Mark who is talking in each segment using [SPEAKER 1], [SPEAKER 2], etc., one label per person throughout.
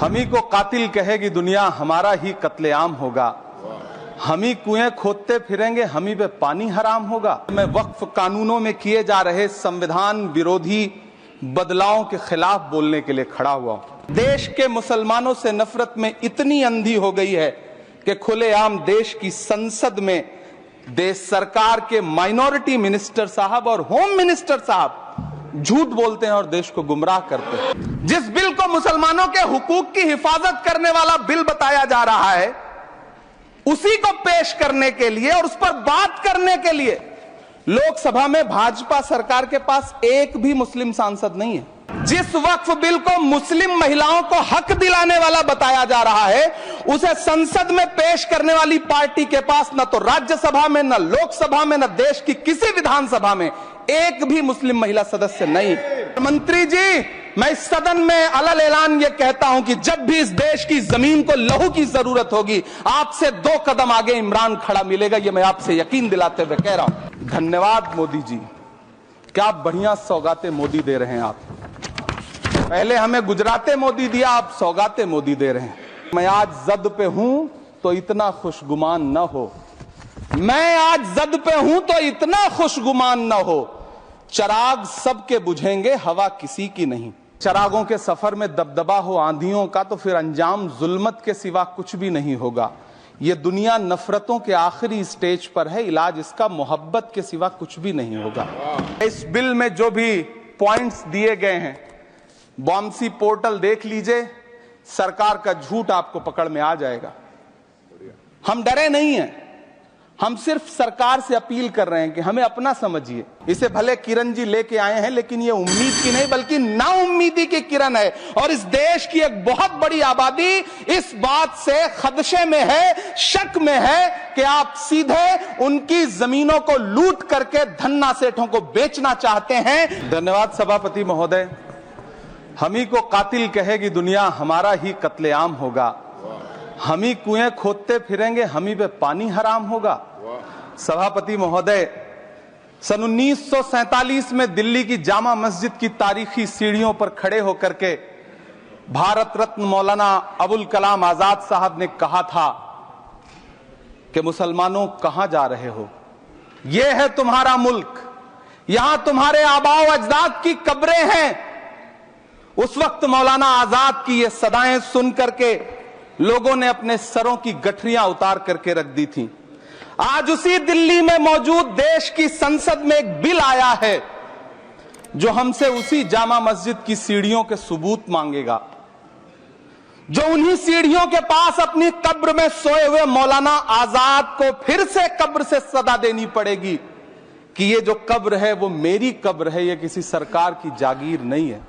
[SPEAKER 1] हम ही को कातिल कहेगी दुनिया, हमारा ही कत्लेआम होगा। हम ही कुएं खोदते फिरेंगे, हम ही पे पानी हराम होगा। मैं वक्फ कानूनों में किए जा रहे संविधान विरोधी बदलावों के खिलाफ बोलने के लिए खड़ा हुआ हूं। देश के मुसलमानों से नफरत में इतनी अंधी हो गई है कि खुलेआम देश की संसद में देश सरकार के माइनॉरिटी मिनिस्टर साहब और होम मिनिस्टर साहब झूठ बोलते हैं और देश को गुमराह करते हैं। जिस बिल को मुसलमानों के हुकूक की हिफाजत करने वाला बिल बताया जा रहा है, उसी को पेश करने के लिए और उस पर बात करने के लिए लोकसभा में भाजपा सरकार के पास एक भी मुस्लिम सांसद नहीं है। जिस वक्फ बिल को मुस्लिम महिलाओं को हक दिलाने वाला बताया जा रहा है, उसे संसद में पेश करने वाली पार्टी के पास न तो राज्यसभा में, न लोकसभा में, न देश की किसी विधानसभा में एक भी मुस्लिम महिला सदस्य नहीं। मंत्री जी, मैं इस सदन में अलल ऐलान ये कहता हूं कि जब भी इस देश की जमीन को लहू की जरूरत होगी, आपसे 2 कदम आगे इमरान खड़ा मिलेगा। ये मैं आपसे यकीन दिलाते हुए कह रहा हूं। धन्यवाद मोदी जी, क्या बढ़िया सौगातें मोदी दे रहे हैं आप। पहले हमें गुजराते मोदी दिया, आप सौगाते मोदी दे रहे हैं। मैं आज जद पे हूं तो इतना खुशगुमान न हो, मैं आज जद पे हूं तो इतना खुशगुमान न हो। चराग सबके बुझेंगे, हवा किसी की नहीं। चरागों के सफर में दबदबा हो आंधियों का तो फिर अंजाम जुल्मत के सिवा कुछ भी नहीं होगा। ये दुनिया नफरतों के आखिरी स्टेज पर है, इलाज इसका मोहब्बत के सिवा कुछ भी नहीं होगा। इस बिल में जो भी पॉइंट्स दिए गए हैं, बॉम्सी पोर्टल देख लीजिए, सरकार का झूठ आपको पकड़ में आ जाएगा। हम डरे नहीं हैं, हम सिर्फ सरकार से अपील कर रहे हैं कि हमें अपना समझिए। इसे भले किरण जी लेके आए हैं, लेकिन ये उम्मीद की नहीं बल्कि नाउम्मीदी की किरण है। और इस देश की एक बहुत बड़ी आबादी इस बात से खदशे में है, शक में है कि आप सीधे उनकी जमीनों को लूट करके धन्ना सेठों को बेचना चाहते हैं। धन्यवाद सभापति महोदय। हम ही को कातिल कहेगी दुनिया, हमारा ही कत्लेआम होगा। हम ही कुएं खोदते फिरेंगे, हम ही पे पानी हराम होगा। सभापति महोदय, सन 1947 में दिल्ली की जामा मस्जिद की तारीखी सीढ़ियों पर खड़े होकर के भारत रत्न मौलाना अबुल कलाम आजाद साहब ने कहा था कि मुसलमानों कहां जा रहे हो, यह है तुम्हारा मुल्क, यहां तुम्हारे आबाओ अजदाद की कब्रें हैं। उस वक्त मौलाना आजाद की ये सदाएं सुन करके लोगों ने अपने सरों की गठरियां उतार करके रख दी थी। आज उसी दिल्ली में मौजूद देश की संसद में एक बिल आया है जो हमसे उसी जामा मस्जिद की सीढ़ियों के सबूत मांगेगा, जो उन्हीं सीढ़ियों के पास अपनी कब्र में सोए हुए मौलाना आजाद को फिर से कब्र से सदा देनी पड़ेगी कि ये जो कब्र है वो मेरी कब्र है, ये किसी सरकार की जागीर नहीं है।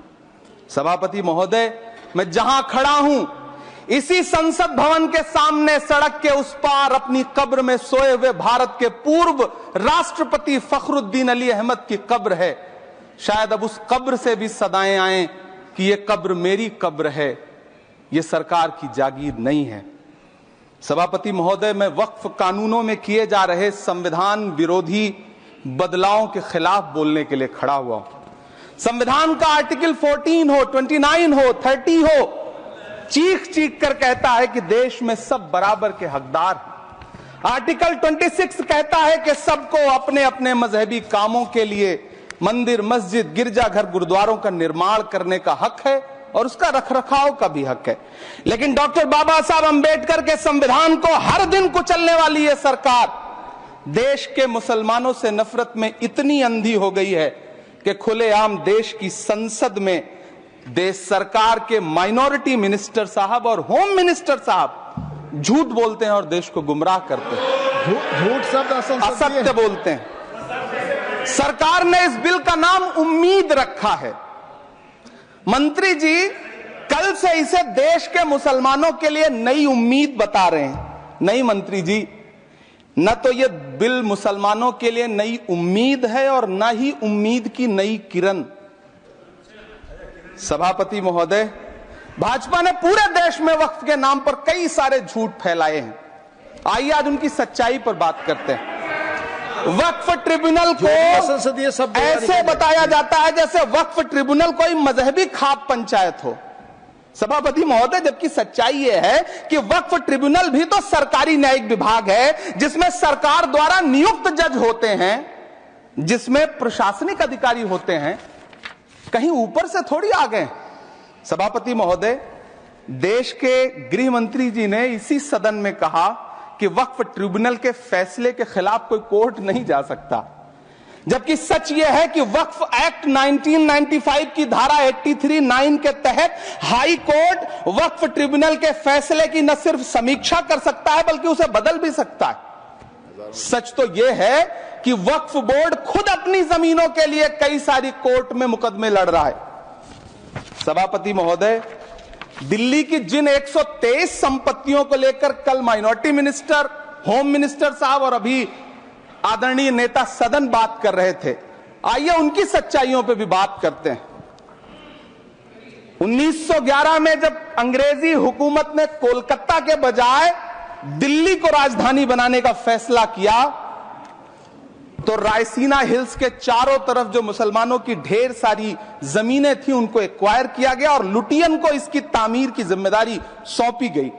[SPEAKER 1] सभापति महोदय, मैं जहां खड़ा हूं, इसी संसद भवन के सामने सड़क के उस पार अपनी कब्र में सोए हुए भारत के पूर्व राष्ट्रपति फखरुद्दीन अली अहमद की कब्र है। शायद अब उस कब्र से भी सदाएं आए कि ये कब्र मेरी कब्र है, ये सरकार की जागीर नहीं है। सभापति महोदय, मैं वक्फ कानूनों में किए जा रहे संविधान विरोधी बदलावों के खिलाफ बोलने के लिए खड़ा हुआ हूं। संविधान का आर्टिकल 14 हो, 29 हो, 30 हो, चीख चीख कर कहता है कि देश में सब बराबर के हकदार हैं। आर्टिकल 26 कहता है कि सबको अपने अपने मजहबी कामों के लिए मंदिर, मस्जिद, गिरजाघर, गुरुद्वारों का निर्माण करने का हक है और उसका रखरखाव का भी हक है। लेकिन डॉक्टर बाबा साहब अंबेडकर के संविधान को हर दिन कुचलने वाली ये सरकार देश के मुसलमानों से नफरत में इतनी अंधी हो गई है कि खुलेआम देश की संसद में देश सरकार के माइनॉरिटी मिनिस्टर साहब और होम मिनिस्टर साहब झूठ बोलते हैं और देश को गुमराह करते हैं।
[SPEAKER 2] झूठ शब्द
[SPEAKER 1] असत्य बोलते हैं। सरकार ने इस बिल का नाम उम्मीद रखा है। मंत्री जी, कल से इसे देश के मुसलमानों के लिए नई उम्मीद बता रहे हैं। नहीं मंत्री जी, न तो यह बिल मुसलमानों के लिए नई उम्मीद है और न ही उम्मीद की नई किरण। सभापति महोदय, भाजपा ने पूरे देश में वक्फ के नाम पर कई सारे झूठ फैलाए हैं। आइए आज उनकी सच्चाई पर बात करते हैं। वक्फ ट्रिब्यूनल को ऐसे बताया जाता है जैसे वक्फ ट्रिब्यूनल कोई मजहबी खाप पंचायत हो। सभापति महोदय, जबकि सच्चाई यह है कि वक्फ ट्रिब्यूनल भी तो सरकारी न्यायिक विभाग है, जिसमें सरकार द्वारा नियुक्त जज होते हैं, जिसमें प्रशासनिक अधिकारी होते हैं, कहीं ऊपर से थोड़ी आ गए। सभापति महोदय, देश के गृह मंत्री जी ने इसी सदन में कहा कि वक्फ ट्रिब्यूनल के फैसले के खिलाफ कोई कोर्ट नहीं जा सकता, जबकि सच यह है कि वक्फ एक्ट 1995 की धारा 83(9) के तहत हाई कोर्ट वक्फ ट्रिब्यूनल के फैसले की न सिर्फ समीक्षा कर सकता है बल्कि उसे बदल भी सकता है। सच तो यह है कि वक्फ बोर्ड खुद अपनी जमीनों के लिए कई सारी कोर्ट में मुकदमे लड़ रहा है। सभापति महोदय, दिल्ली की जिन 123 संपत्तियों को लेकर कल माइनॉरिटी मिनिस्टर, होम मिनिस्टर साहब और अभी आदरणीय नेता सदन बात कर रहे थे, आइए उनकी सच्चाइयों पे भी बात करते हैं। 1911 में जब अंग्रेजी हुकूमत ने कोलकाता के बजाय दिल्ली को राजधानी बनाने का फैसला किया, तो रायसीना हिल्स के चारों तरफ जो मुसलमानों की ढेर सारी जमीनें थी उनको एक्वायर किया गया और लुटियन को इसकी तामीर की जिम्मेदारी सौंपी गई।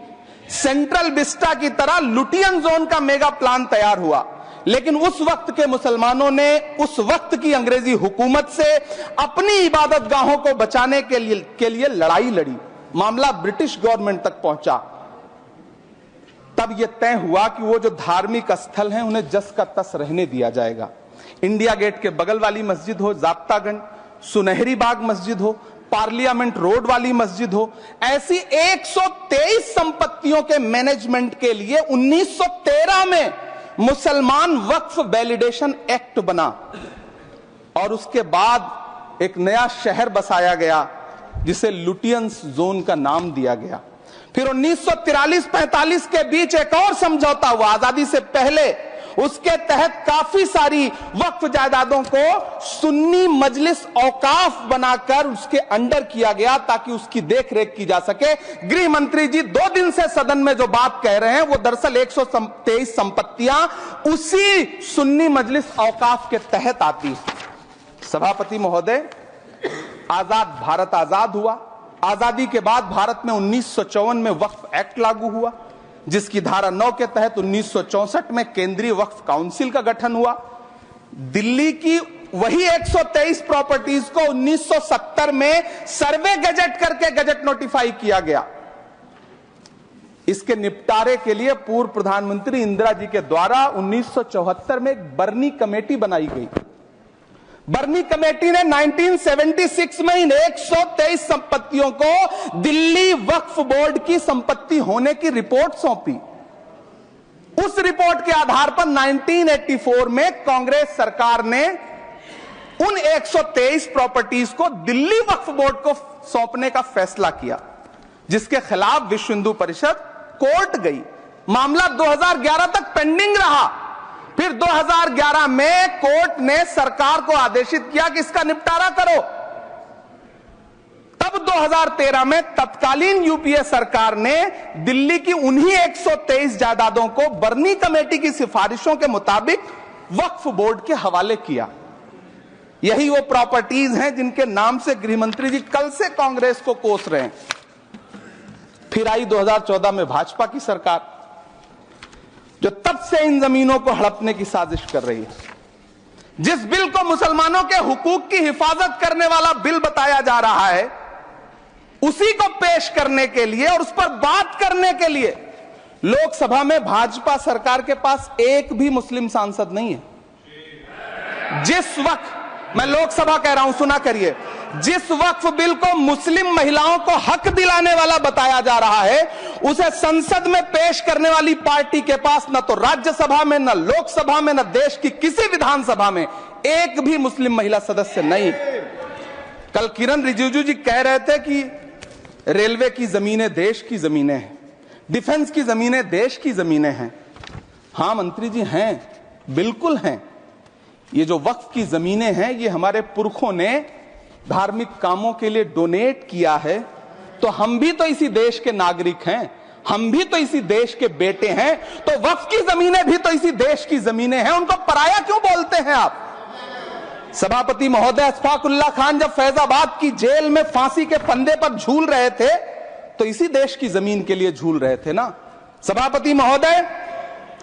[SPEAKER 1] सेंट्रल विस्टा की तरह लुटियन जोन का मेगा प्लान तैयार हुआ, लेकिन उस वक्त के मुसलमानों ने उस वक्त की अंग्रेजी हुकूमत से अपनी इबादत गाहों को बचाने के लिए लड़ाई लड़ी। मामला ब्रिटिश गवर्नमेंट तक पहुंचा। तब यह तय हुआ कि वो जो धार्मिक स्थल हैं उन्हें जस का तस रहने दिया जाएगा। इंडिया गेट के बगल वाली मस्जिद हो, जाब्तागंज, सुनहरी बाग मस्जिद हो, पार्लियामेंट रोड वाली मस्जिद हो, ऐसी 123 संपत्तियों के मैनेजमेंट के लिए 1913 में मुसलमान वक्फ वैलिडेशन एक्ट बना और उसके बाद एक नया शहर बसाया गया जिसे लुटियंस जोन का नाम दिया गया। फिर 1943-45 के बीच एक और समझौता हुआ आजादी से पहले, उसके तहत काफी सारी वक्फ जायदादों को सुन्नी मजलिस औकाफ बनाकर उसके अंडर किया गया ताकि उसकी देखरेख की जा सके। गृह मंत्री जी 2 दिन से सदन में जो बात कह रहे हैं वो दरअसल 123 संपत्तियां उसी सुन्नी मजलिस औकाफ के तहत आती। सभापति महोदय, आजाद भारत आजाद हुआ। आजादी के बाद भारत में 1954 में वक्फ एक्ट लागू हुआ, जिसकी धारा 9 के तहत 1964 में केंद्रीय वक्फ काउंसिल का गठन हुआ। दिल्ली की वही 123 प्रॉपर्टीज को 1970 में सर्वे गजट करके गजट नोटिफाई किया गया। इसके निपटारे के लिए पूर्व प्रधानमंत्री इंदिरा जी के द्वारा 1974 में एक बर्नी कमेटी बनाई गई। बर्नी कमेटी ने 1976 में इन 123 संपत्तियों को दिल्ली वक्फ बोर्ड की संपत्ति होने की रिपोर्ट सौंपी। उस रिपोर्ट के आधार पर 1984 में कांग्रेस सरकार ने उन 123 प्रॉपर्टीज को दिल्ली वक्फ बोर्ड को सौंपने का फैसला किया, जिसके खिलाफ विश्व हिंदू परिषद कोर्ट गई। मामला 2011 तक पेंडिंग रहा। फिर 2011 में कोर्ट ने सरकार को आदेशित किया कि इसका निपटारा करो। तब 2013 में तत्कालीन यूपीए सरकार ने दिल्ली की उन्हीं 123 जायदादों को बर्नी कमेटी की सिफारिशों के मुताबिक वक्फ बोर्ड के हवाले किया। यही वो प्रॉपर्टीज हैं जिनके नाम से गृह मंत्री जी कल से कांग्रेस को कोस रहे हैं। फिर आई 2014 में भाजपा की सरकार, जो तब से इन जमीनों को हड़पने की साजिश कर रही है। जिस बिल को मुसलमानों के हुकूक की हिफाजत करने वाला बिल बताया जा रहा है, उसी को पेश करने के लिए और उस पर बात करने के लिए लोकसभा में भाजपा सरकार के पास एक भी मुस्लिम सांसद नहीं है। जिस वक्त, मैं लोकसभा कह रहा हूं, सुना करिए, जिस वक्फ बिल को मुस्लिम महिलाओं को हक दिलाने वाला बताया जा रहा है, उसे संसद में पेश करने वाली पार्टी के पास न तो राज्यसभा में, न लोकसभा में, न देश की किसी विधानसभा में एक भी मुस्लिम महिला सदस्य नहीं। कल किरण रिजिजू जी कह रहे थे कि रेलवे की जमीनें देश की जमीनें हैं, डिफेंस की जमीनें देश की जमीनें हैं। हां मंत्री जी, हैं, बिल्कुल हैं। ये जो वक्फ की जमीनें हैं, ये हमारे पुरखों ने धार्मिक कामों के लिए डोनेट किया है, तो हम भी तो इसी देश के नागरिक हैं, हम भी तो इसी देश के बेटे हैं, तो वक्फ की जमीनें भी तो इसी देश की जमीनें हैं। उनको पराया क्यों बोलते हैं आप? सभापति महोदय, अशफाकुल्लाह खान जब फैजाबाद की जेल में फांसी के फंदे पर झूल रहे थे, तो इसी देश की जमीन के लिए झूल रहे थे ना। सभापति महोदय,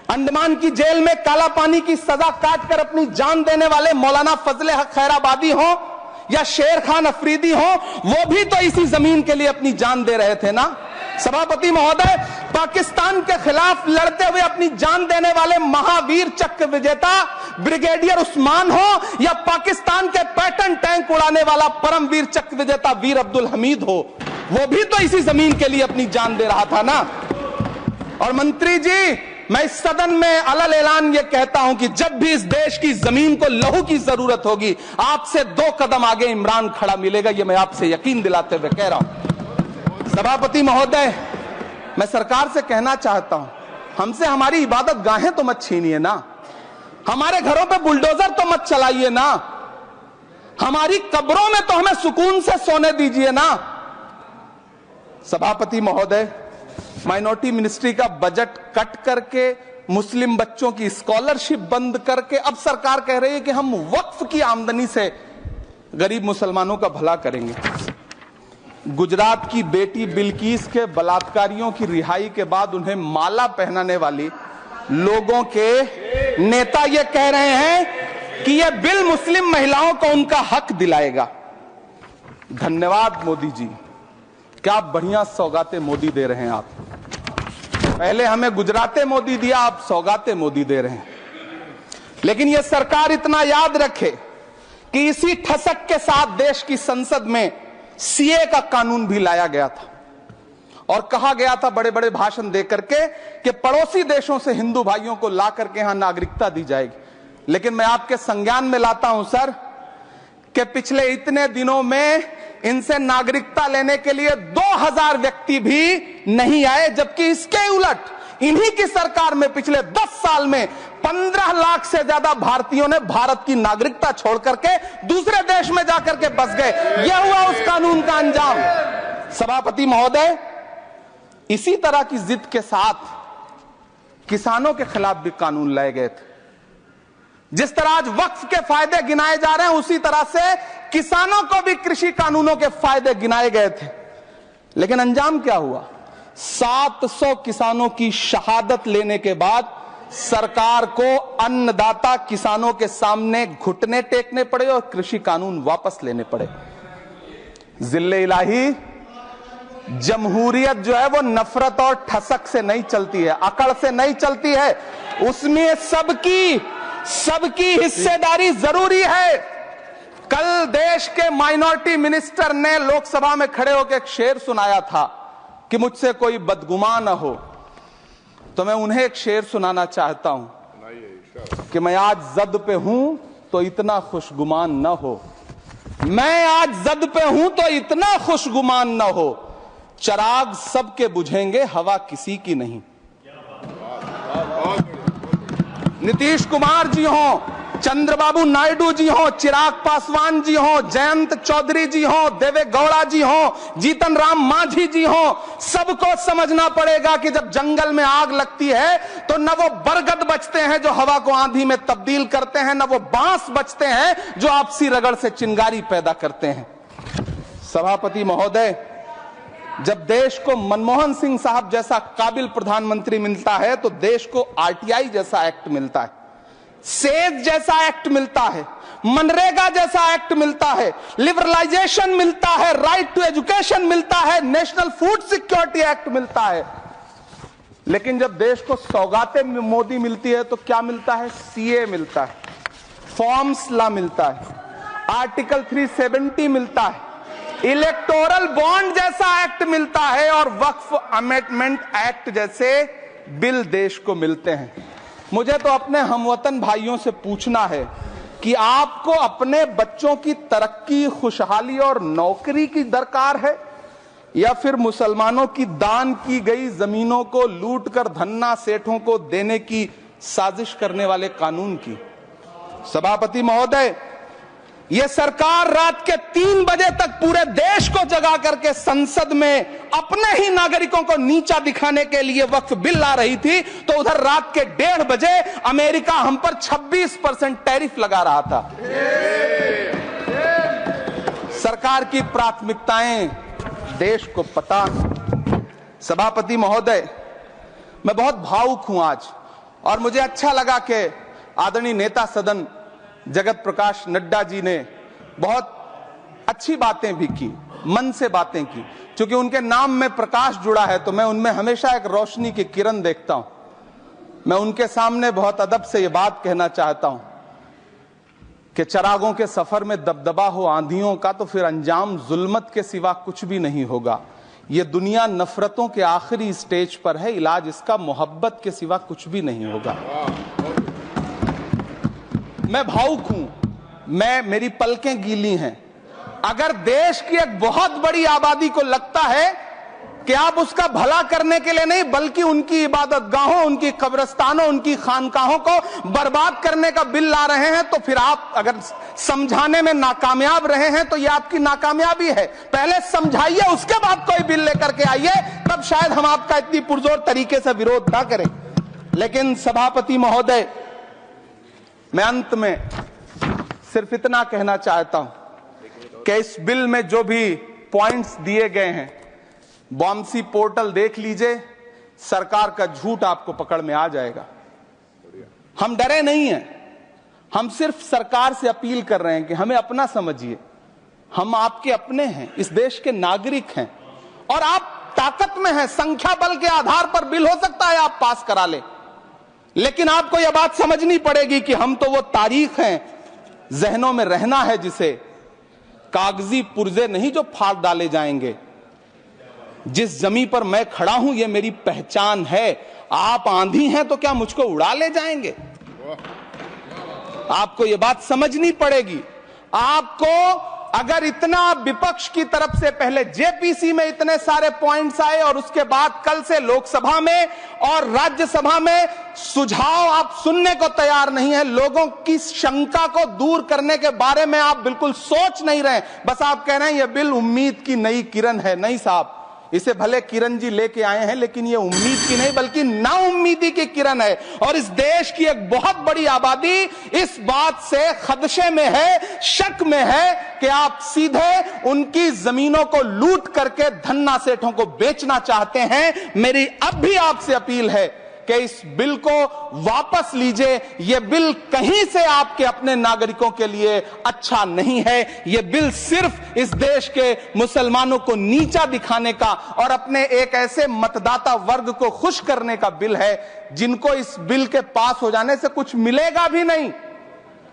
[SPEAKER 1] अंडमान की जेल में काला पानी की सजा काटकर अपनी जान देने वाले मौलाना फजले हक खैराबादी हो या शेर खान अफरीदी हो, वो भी तो इसी जमीन के लिए अपनी जान दे रहे थे ना। सभापति महोदय, पाकिस्तान के खिलाफ लड़ते हुए अपनी जान देने वाले महावीर चक्र विजेता ब्रिगेडियर उस्मान हो या पाकिस्तान के पैटर्न टैंक उड़ाने वाला परमवीर चक्र विजेता वीर अब्दुल हमीद हो, वो भी तो इसी जमीन के लिए अपनी जान दे रहा था ना। और मंत्री जी, मैं इस सदन में अलग ऐलान ये कहता हूं कि जब भी इस देश की जमीन को लहू की जरूरत होगी, आपसे 2 कदम आगे इमरान खड़ा मिलेगा, ये मैं आपसे यकीन दिलाते हुए कह रहा हूं। सभापति महोदय, मैं सरकार से कहना चाहता हूं, हमसे हमारी इबादत गाहें तो मत छीनिए ना, हमारे घरों पे बुलडोजर तो मत चलाइए ना, हमारी कब्रों में तो हमें सुकून से सोने दीजिए ना। सभापति महोदय, माइनॉरिटी मिनिस्ट्री का बजट कट करके, मुस्लिम बच्चों की स्कॉलरशिप बंद करके अब सरकार कह रही है कि हम वक्फ की आमदनी से गरीब मुसलमानों का भला करेंगे। गुजरात की बेटी बिल्किस के बलात्कारियों की रिहाई के बाद उन्हें माला पहनाने वाली लोगों के नेता ये कह रहे हैं कि यह बिल मुस्लिम महिलाओं को उनका हक दिलाएगा। धन्यवाद मोदी जी, क्या बढ़िया सौगातें मोदी दे रहे हैं आप। पहले हमें गुजराते मोदी दिया, आप सौगातें मोदी दे रहे हैं। लेकिन यह सरकार इतना याद रखे कि इसी ठसक के साथ देश की संसद में सीए का कानून भी लाया गया था और कहा गया था बड़े बड़े भाषण देकर के कि पड़ोसी देशों से हिंदू भाइयों को ला करके यहां नागरिकता दी जाएगी। लेकिन मैं आपके संज्ञान में लाता हूं सर कि पिछले इतने दिनों में इनसे नागरिकता लेने के लिए 2000 व्यक्ति भी नहीं आए, जबकि इसके उलट इन्हीं की सरकार में पिछले 10 साल में 15 लाख से ज्यादा भारतीयों ने भारत की नागरिकता छोड़ करके दूसरे देश में जाकर के बस गए। यह हुआ उस कानून का अंजाम। सभापति महोदय, इसी तरह की जिद के साथ किसानों के खिलाफ भी कानून लाए गए थे। जिस तरह आज वक्फ के फायदे गिनाए जा रहे हैं, उसी तरह से किसानों को भी कृषि कानूनों के फायदे गिनाए गए थे। लेकिन अंजाम क्या हुआ? 700 किसानों की शहादत लेने के बाद सरकार को अन्नदाता किसानों के सामने घुटने टेकने पड़े और कृषि कानून वापस लेने पड़े। जिल्ले इलाही, जमहूरियत जो है वो नफरत और ठसक से नहीं चलती है, अकड़ से नहीं चलती है, उसमें सबकी हिस्सेदारी जरूरी है। कल देश के माइनॉरिटी मिनिस्टर ने लोकसभा में खड़े होकर एक शेर सुनाया था कि मुझसे कोई बदगुमान न हो, तो मैं उन्हें एक शेर सुनाना चाहता हूं कि मैं आज जद पे हूं तो इतना खुशगुमान न हो, मैं आज जद पे हूं तो इतना खुशगुमान न हो, चराग सबके बुझेंगे हवा किसी की नहीं। नीतीश कुमार जी हो, चंद्रबाबू नायडू जी हो, चिराग पासवान जी हो, जयंत चौधरी जी हो, देवे गौड़ा जी हो, जीतन राम मांझी जी हो, सबको समझना पड़ेगा कि जब जंगल में आग लगती है तो न वो बरगद बचते हैं जो हवा को आंधी में तब्दील करते हैं, न वो बांस बचते हैं जो आपसी रगड़ से चिंगारी पैदा करते हैं। सभापति महोदय, जब देश को मनमोहन सिंह साहब जैसा काबिल प्रधानमंत्री मिलता है तो देश को आरटीआई जैसा एक्ट मिलता है, सेज जैसा एक्ट मिलता है, मनरेगा जैसा एक्ट मिलता है, लिबरलाइजेशन मिलता है, राइट टू एजुकेशन मिलता है, नेशनल फूड सिक्योरिटी एक्ट मिलता है। लेकिन जब देश को सौगातें मोदी मिलती है तो क्या मिलता है? सीए मिलता है, फॉर्म्स लॉ मिलता है, आर्टिकल 370 मिलता है, इलेक्टोरल बॉन्ड जैसा एक्ट मिलता है और वक्फ अमेंडमेंट एक्ट जैसे बिल देश को मिलते हैं। मुझे तो अपने हमवतन भाइयों से पूछना है कि आपको अपने बच्चों की तरक्की, खुशहाली और नौकरी की दरकार है या फिर मुसलमानों की दान की गई जमीनों को लूटकर धन्ना सेठों को देने की साजिश करने वाले कानून की? सभापति महोदय, यह सरकार रात के 3 बजे तक पूरे देश को जगा करके संसद में अपने ही नागरिकों को नीचा दिखाने के लिए वक्फ बिल ला रही थी, तो उधर रात के 1:30 बजे अमेरिका हम पर 26% टैरिफ लगा रहा था। सरकार की प्राथमिकताएं देश को पता सभापति महोदय, मैं बहुत भावुक हूं आज, और मुझे अच्छा लगा कि आदरणीय नेता सदन जगत प्रकाश नड्डा जी ने बहुत अच्छी बातें भी की, मन से बातें की। क्योंकि उनके नाम में प्रकाश जुड़ा है तो मैं उनमें हमेशा एक रोशनी की किरण देखता हूं। मैं उनके सामने बहुत अदब से यह बात कहना चाहता हूं कि चिरागों के सफर में दबदबा हो आंधियों का तो फिर अंजाम जुल्मत के सिवा कुछ भी नहीं होगा। ये दुनिया नफरतों के आखिरी स्टेज पर है, इलाज इसका मोहब्बत के सिवा कुछ भी नहीं होगा। मैं भावुक हूं, मेरी पलकें गीली हैं। अगर देश की एक बहुत बड़ी आबादी को लगता है कि आप उसका भला करने के लिए नहीं बल्कि उनकी इबादतगाहों, उनकी कब्रिस्तानों, उनकी खानकाहों को बर्बाद करने का बिल ला रहे हैं, तो फिर आप अगर समझाने में नाकामयाब रहे हैं तो यह आपकी नाकामयाबी है। पहले समझाइए, उसके बाद कोई बिल लेकर के आइए, तब शायद हम आपका इतनी पुरजोर तरीके से विरोध ना करें। लेकिन सभापति महोदय, मैं अंत में सिर्फ इतना कहना चाहता हूं कि इस बिल में जो भी पॉइंट्स दिए गए हैं, बॉम्सी पोर्टल देख लीजिए, सरकार का झूठ आपको पकड़ में आ जाएगा। हम डरे नहीं हैं, हम सिर्फ सरकार से अपील कर रहे हैं कि हमें अपना समझिए। हम आपके अपने हैं, इस देश के नागरिक हैं, और आप ताकत में हैं। संख्या बल के आधार पर बिल हो सकता है आप पास करा ले, लेकिन आपको यह बात समझनी पड़ेगी कि हम तो वो तारीख हैं, जहनों में रहना है जिसे, कागजी पुर्जे नहीं जो फाड़ डाले जाएंगे। जिस जमीन पर मैं खड़ा हूं ये मेरी पहचान है। आप आंधी हैं तो क्या मुझको उड़ा ले जाएंगे? आपको यह बात समझनी पड़ेगी। आपको अगर इतना विपक्ष की तरफ से पहले जेपीसी में इतने सारे पॉइंट्स आए और उसके बाद कल से लोकसभा में और राज्यसभा में सुझाव आप सुनने को तैयार नहीं है, लोगों की शंका को दूर करने के बारे में आप बिल्कुल सोच नहीं रहे, बस आप कह रहे हैं यह बिल उम्मीद की नई किरण है। नहीं साहब, इसे भले किरण जी लेके आए हैं, लेकिन ये उम्मीद की नहीं बल्कि नाउम्मीदी की किरण है। और इस देश की एक बहुत बड़ी आबादी इस बात से खदशे में है, शक में है कि आप सीधे उनकी जमीनों को लूट करके धन्ना सेठों को बेचना चाहते हैं। मेरी अब भी आपसे अपील है कि इस बिल को वापस लीजिए। यह बिल कहीं से आपके अपने नागरिकों के लिए अच्छा नहीं है। यह बिल सिर्फ इस देश के मुसलमानों को नीचा दिखाने का और अपने एक ऐसे मतदाता वर्ग को खुश करने का बिल है जिनको इस बिल के पास हो जाने से कुछ मिलेगा भी नहीं।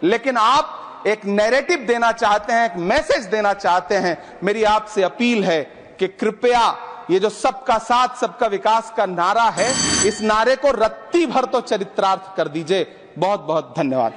[SPEAKER 1] लेकिन आप एक नैरेटिव देना चाहते हैं, एक मैसेज देना चाहते हैं। मेरी आपसे अपील है कि कृपया ये जो सबका साथ सबका विकास का नारा है, इस नारे को रत्ती भर तो चरित्रार्थ कर दीजिए। बहुत बहुत धन्यवाद।